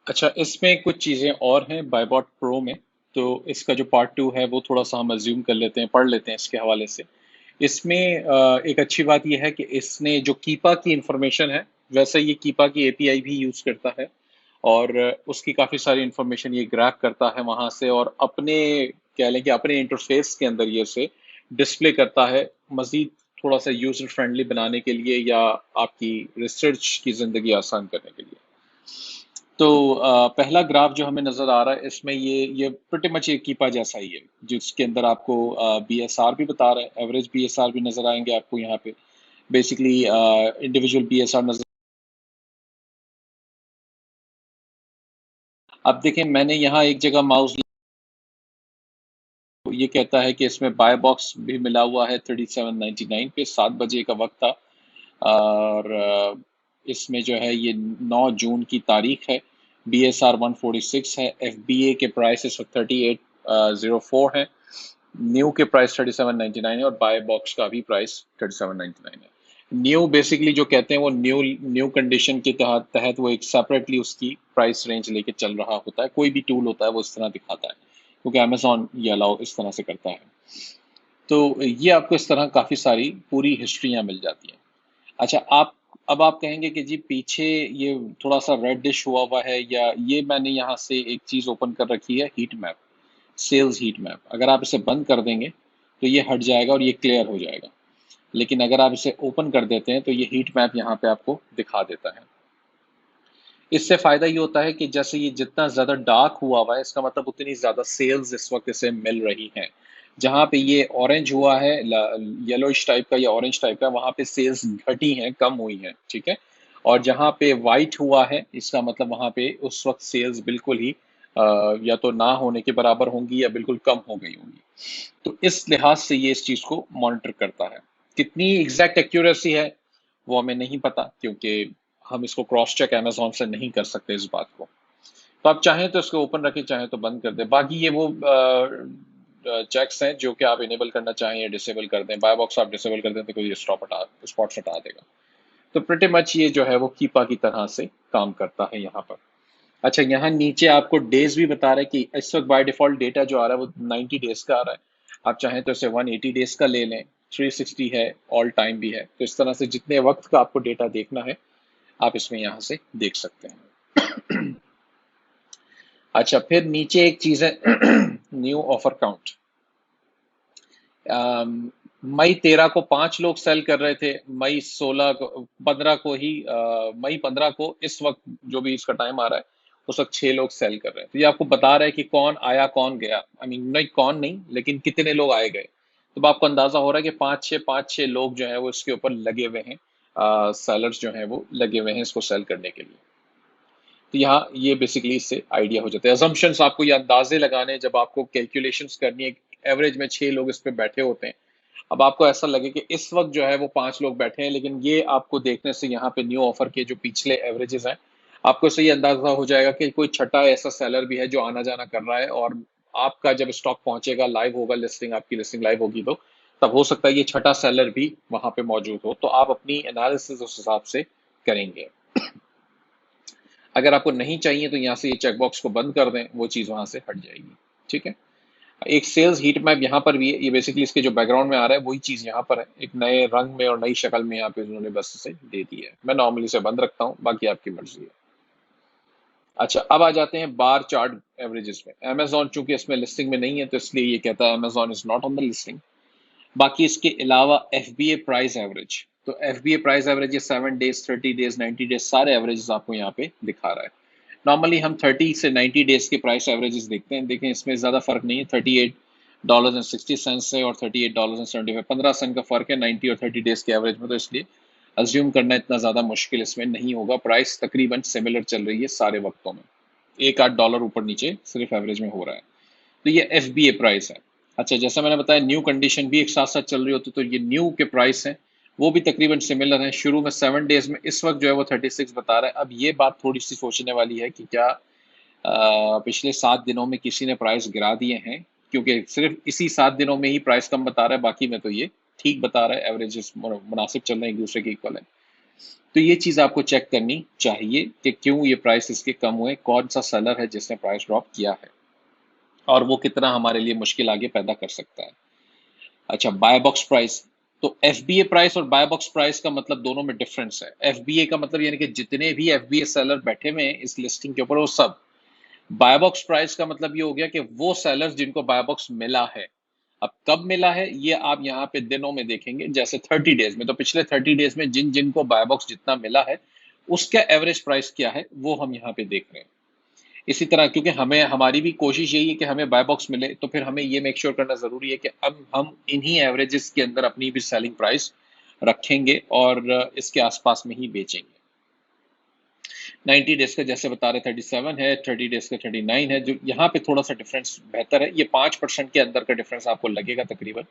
अच्छा, इसमें कुछ चीज़ें और हैं बायबॉट प्रो में। तो इसका जो पार्ट टू है वो थोड़ा सा हम अज्यूम कर लेते हैं, पढ़ लेते हैं इसके हवाले से। इसमें एक अच्छी बात यह है कि इसने जो कीपा की इंफॉर्मेशन है, वैसे ये कीपा की एपीआई भी यूज़ करता है। और उसकी काफ़ी सारी इंफॉर्मेशन ये ग्रैब करता है वहाँ से, और अपने कह लें कि अपने इंटरफेस के अंदर ये उसे डिस्प्ले करता है, मज़ीद थोड़ा सा यूज़र फ्रेंडली बनाने के लिए या आपकी रिसर्च की ज़िंदगी आसान करने के लिए। तो पहला ग्राफ जो हमें नजर आ रहा है इसमें ये प्रिटी मच एक कीपा जैसा ही है, जिसके अंदर आपको बीएसआर भी बता रहा है, एवरेज बीएसआर भी नजर आएंगे आपको यहाँ पे। बेसिकली इंडिविजुअल बीएसआर नजर। अब देखें, मैंने यहाँ एक जगह माउस, ये कहता है कि इसमें बाय बॉक्स भी मिला हुआ है 37.99 पे, 7 बजे का वक्त था। और इसमें जो है ये 9 जून की तारीख है। बी एस आर 146 है, एफ बी ए के प्राइस इस वक्त 3804 है, न्यू के प्राइस 37.99 है, और बाय बॉक्स का भी प्राइस 37.99 है। न्यू बेसिकली जो कहते हैं वो न्यू न्यू कंडीशन के तहत वो एक सेपरेटली उसकी प्राइस रेंज लेके चल रहा होता है। कोई भी टूल होता है वो इस तरह दिखाता है, क्योंकि अमेजोन ये अलाउ इस तरह से करता है। तो ये आपको इस तरह काफ़ी सारी पूरी हिस्ट्रियाँ मिल जाती हैं। अच्छा, अब आप कहेंगे कि जी पीछे ये थोड़ा सा रेड डिश हुआ हुआ है, या ये मैंने यहाँ से एक चीज़ ओपन कर रखी है, heat map, sales heat map. अगर आप इसे बंद कर देंगे तो ये हट जाएगा और ये क्लियर हो जाएगा। लेकिन अगर आप इसे ओपन कर देते हैं तो ये हीट मैप यहाँ पे आपको दिखा देता है। इससे फायदा ये होता है कि जैसे ये जितना ज्यादा डार्क हुआ हुआ है, इसका मतलब उतनी ज्यादा सेल्स इस वक्त इसे मिल रही हैं। जहां पे ये ऑरेंज हुआ है, येलोइश टाइप का या ऑरेंज टाइप का, वहां पे सेल्स घटी हैं, कम हुई हैं, ठीक है। और जहां पे वाइट हुआ है, इसका मतलब वहां पे उस वक्त सेल्स बिल्कुल ही या तो ना होने के बराबर होंगी या बिल्कुल कम हो गई होंगी। तो इस लिहाज से ये इस चीज को मॉनिटर करता है। कितनी एग्जैक्ट एक्यूरेसी है वो हमें नहीं पता, क्योंकि हम इसको क्रॉस चेक अमेजोन से नहीं कर सकते इस बात को। तो आप चाहें तो इसको ओपन रखें, चाहें तो बंद कर दें। बाकी ये वो चेक्स हैं जो कि आप इनेबल करना चाहें या डिसेबल कर दें। बाय बॉक्स आप डिसेबल कर दें तो कोई स्पॉट हटा देगा। तो प्रिटी मच ये जो है वो कीपा की तरह से काम करता है यहाँ पर। अच्छा, यहाँ नीचे आपको डेज भी बता रहा है कि इस वक्त बाय डिफॉल्ट डेटा जो आ रहा है वो 90 डेज का आ रहा है। आप चाहें तो इसे 180 डेज का ले लें, 360 है, ऑल टाइम भी है। तो इस तरह से जितने वक्त का आपको डेटा देखना है आप इसमें यहाँ से देख सकते हैं। अच्छा, फिर नीचे एक चीज है न्यू ऑफर काउंट। मई 13 को 5 लोग सेल कर रहे थे, मई 15 को इस वक्त जो भी इसका टाइम आ रहा है उस वक्त 6 लोग सेल कर रहे हैं। तो ये आपको बता रहा है कि कौन आया कौन गया। आई मीन नहीं, कौन नहीं, लेकिन कितने लोग आए गए। तो आपको अंदाजा हो रहा है कि पाँच छह लोग जो है वो इसके ऊपर लगे हुए हैं, सेलर्स जो हैं वो लगे हुए हैं इसको सेल करने के लिए। तो यहाँ ये बेसिकली इससे आइडिया हो जाता है। अजम्पशंस आपको ये अंदाजे लगाने, जब आपको कैलकुलेशंस करनी है, एवरेज में 6 लोग इस पे बैठे होते हैं। अब आपको ऐसा लगे कि इस वक्त जो है वो 5 लोग बैठे हैं, लेकिन ये आपको देखने से यहाँ पे न्यू ऑफर के जो पिछले एवरेजेस हैं, आपको इससे ये अंदाजा हो जाएगा कि कोई छठा ऐसा सेलर भी है जो आना जाना कर रहा है। और आपका जब स्टॉक पहुंचेगा, लाइव होगा, लिस्टिंग आपकी लिस्टिंग लाइव होगी, तो तब हो सकता है ये छठा सेलर भी वहां पे मौजूद हो। तो आप अपनी एनालिसिस उस हिसाब से करेंगे। अगर आपको नहीं चाहिए तो यहाँ से ये चेकबॉक्स को बंद कर दें, वो चीज़ वहां से हट जाएगी, ठीक है। एक सेल्स हीट मैप यहाँ पर भी है। ये बेसिकली इसके जो बैकग्राउंड में आ रहा है वही चीज़ यहाँ पर है, एक नए रंग में और नई शक्ल में यहाँ पे उन्होंने बस इसे दे दी है। मैं नॉर्मली इसे बंद रखता हूँ, बाकी आपकी मर्जी है। अच्छा, अब आ जाते हैं बार चार्ट एवरेजेस में। अमेजोन चूंकि इसमें लिस्टिंग में नहीं है तो इसलिए ये कहता है Amazon is not on the listing. बाकी इसके अलावा एफ बी ए प्राइस एवरेज, तो एफ बी ए प्राइस एवरेज ये 7 डेज, 30 डेज, 90 डेज सारे एवरेजेस आपको यहाँ पे दिखा रहा है। नॉर्मली हम 30 से 90 डेज के प्राइस एवरेजेस देखते हैं। देखें, इसमें ज़्यादा फर्क नहीं है, $38.60 से और $38.75, 15 सेंट का फर्क है 90 और 30 डेज के एवरेज में। तो इसलिए अज्यूम करना इतना ज़्यादा मुश्किल इसमें नहीं होगा। प्राइस तकरीबन सिमिलर चल रही है सारे वक्तों में, एक आध डॉलर ऊपर नीचे सिर्फ एवरेज में हो रहा है। तो ये एफ बी ए प्राइस है। अच्छा, जैसा मैंने बताया न्यू कंडीशन भी एक साथ साथ चल रही होती, तो ये न्यू के प्राइस हैं वो भी तकरीबन सिमिलर हैं। शुरू में 7 डेज में, इस वक्त जो है वो 36 बता रहा है। अब ये बात थोड़ी सी सोचने वाली है कि क्या पिछले 7 दिनों में किसी ने प्राइस गिरा दिए हैं, क्योंकि सिर्फ इसी 7 दिनों में ही प्राइस कम बता रहा है, बाकी में तो ये ठीक बता रहा है, एवरेजेस मुनासिब चल रहे हैं, एक दूसरे के इक्वल है। तो ये चीज़ आपको चेक करनी चाहिए कि क्यों ये प्राइस इसके कम हुए, कौन सा सेलर है जिसने प्राइस ड्रॉप किया है और वो कितना हमारे लिए मुश्किल आगे पैदा कर सकता है। अच्छा, बाय बॉक्स प्राइस। तो एफबीए प्राइस और बाय बॉक्स प्राइस का मतलब दोनों में डिफरेंस है। एफबीए का मतलब यानी कि जितने भी एफबीए सेलर बैठे हुए हैं इस लिस्टिंग के ऊपर वो सब। बाय बॉक्स प्राइस का मतलब ये हो गया कि वो सेलर्स जिनको बाय बॉक्स मिला है। अब कब मिला है ये आप यहाँ पे दिनों में देखेंगे, जैसे 30 डेज में। तो पिछले 30 डेज में जिन जिनको बाय बॉक्स जितना मिला है उसका एवरेज प्राइस क्या है वो हम यहाँ पे देख रहे हैं। इसी तरह क्योंकि हमें हमारी भी कोशिश यही है कि हमें बाय बॉक्स मिले, तो फिर हमें ये मेक श्योर करना जरूरी है कि अब हम इन्हीं एवरेजेस के अंदर अपनी भी सेलिंग प्राइस रखेंगे और इसके आसपास में ही बेचेंगे। 90 डेज का जैसे बता रहे 37 है, 30 डेज का 39 है। जो यहाँ पे थोड़ा सा डिफरेंस बेहतर है, ये 5% के अंदर का डिफरेंस आपको लगेगा तकरीबन,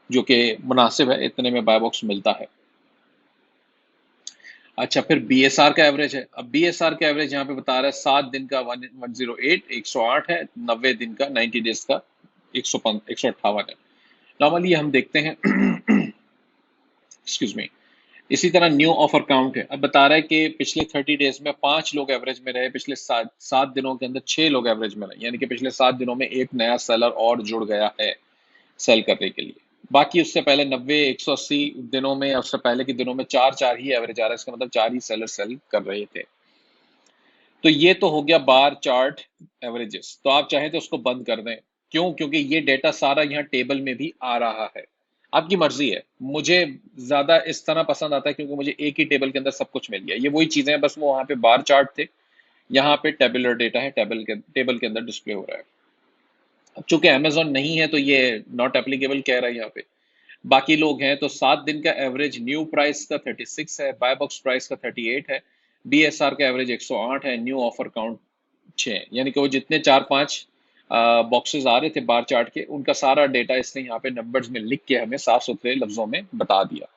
जो कि मुनासिब है, इतने में बाय बॉक्स मिलता है। अच्छा, फिर बीएसआर का एवरेज है। अब बीएसआर का एवरेज यहाँ पे बता रहा है 7 दिन का 108 है, 90 दिन का 90 डेज का 158 है। नॉर्मली हम देखते हैं एक्सक्यूज मी। इसी तरह न्यू ऑफर काउंट है। अब बता रहा है कि पिछले 30 डेज में 5 लोग एवरेज में रहे, पिछले सात दिनों के अंदर 6 लोग एवरेज में रहे, यानी कि पिछले 7 दिनों में एक नया सेलर और जुड़ गया है सेल करने के लिए। बाकी उससे पहले 90 180 दिनों में या उससे पहले के दिनों में चार चार ही एवरेज आ रहा है, इसका मतलब 4 ही सेलर सेल कर रहे थे। तो ये तो हो गया बार चार्ट एवरेजेस। तो आप चाहें तो उसको बंद कर दें। क्यों? क्योंकि ये डेटा सारा यहाँ टेबल में भी आ रहा है। आपकी मर्जी है। मुझे ज्यादा इस तरह पसंद आता है क्योंकि मुझे एक ही टेबल के अंदर सब कुछ मिल गया। ये वही चीजें हैं, बस वो वहां पे बार चार्ट थे, यहाँ पे टेबुलर डेटा है, टेबल के अंदर डिस्प्ले हो रहा है। अब चूंकि अमेजोन नहीं है तो ये नॉट एप्लीकेबल कह रहा है यहाँ पे। बाकी लोग हैं तो 7 दिन का एवरेज न्यू प्राइस का 36 है, बाय बॉक्स प्राइस का 38 है, बीएसआर का एवरेज 108 है, न्यू ऑफर काउंट 6 है। यानी कि वो जितने 4-5 बॉक्सेस आ रहे थे बार चार्ट के, उनका सारा डेटा इसने यहाँ पे नंबर्स में लिख के हमें साफ सुथरे लफ्जों में बता दिया।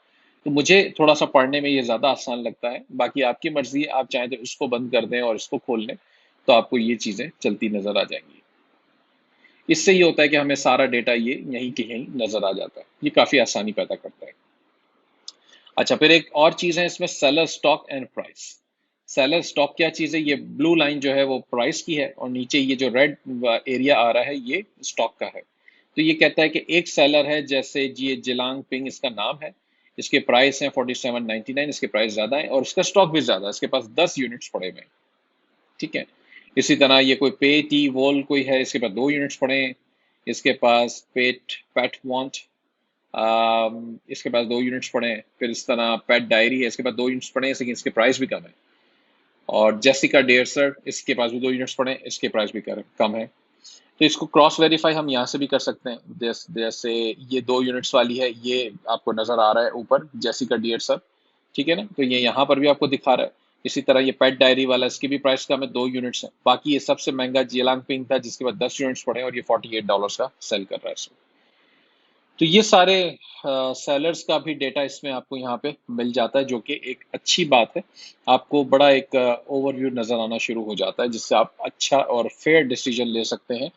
तो मुझे थोड़ा सा पढ़ने में ये ज्यादा आसान लगता है। बाकी आपकी मर्जी है, आप चाहें तो इसको बंद कर दें और इसको खोल लें, तो आपको ये चीजें चलती नजर आ जाएंगी। इससे ये होता है कि हमें सारा डेटा ये यहीं के यहीं नजर आ जाता है। ये काफी आसानी पैदा करता है। अच्छा, फिर एक और चीज है इसमें, seller stock and price. Seller stock क्या चीज है? ये ब्लू लाइन जो है वो प्राइस की है और नीचे ये जो रेड एरिया आ रहा है ये स्टॉक का है। तो ये कहता है कि एक सेलर है, जैसे ये जिलांग पिंग इसका नाम है, इसके प्राइस है 47.99, इसके प्राइस ज्यादा है और इसका स्टॉक भी ज्यादा है, इसके पास 10 यूनिट्स पड़े हुए हैं। ठीक है। इसी तरह ये कोई पे टी वॉल कोई है, इसके पास 2 यूनिट्स पड़े हैं, इसके पास पेट पैट वॉन्ट, इसके पास 2 यूनिट्स पड़े हैं। फिर इस तरह पेट डायरी है, इसके पास 2 यूनिट्स पड़े हैं, लेकिन इसके प्राइस भी कम है। और जेसिका डेयरसर, इसके पास भी 2 यूनिट्स पड़े हैं, इसके प्राइस भी कम है। तो इसको क्रॉस वेरीफाई हम यहाँ से भी कर सकते हैं। जैसे ये 2 यूनिट्स वाली है, ये आपको नजर आ रहा है ऊपर, जेसिका डेयरसर, ठीक है ना, तो ये यहाँ पर भी आपको दिखा रहा है। इसी तरह ये पेट डायरी वाला, इसकी भी प्राइस कम है, 2 यूनिट्स है। बाकी ये सबसे महंगा जियांग पिंग था जिसके बाद 10 यूनिट्स पड़े हैं और ये $48 का सेल कर रहा है इसको। तो ये सारे सेलर्स का भी डेटा इसमें आपको यहाँ पे मिल जाता है, जो कि एक अच्छी बात है। आपको बड़ा एक ओवरव्यू नजर आना शुरू हो जाता है, जिससे आप अच्छा और फेयर डिसीजन ले सकते हैं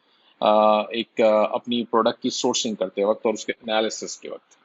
एक अपनी प्रोडक्ट की सोर्सिंग करते वक्त और उसके एनालिसिस के वक्त।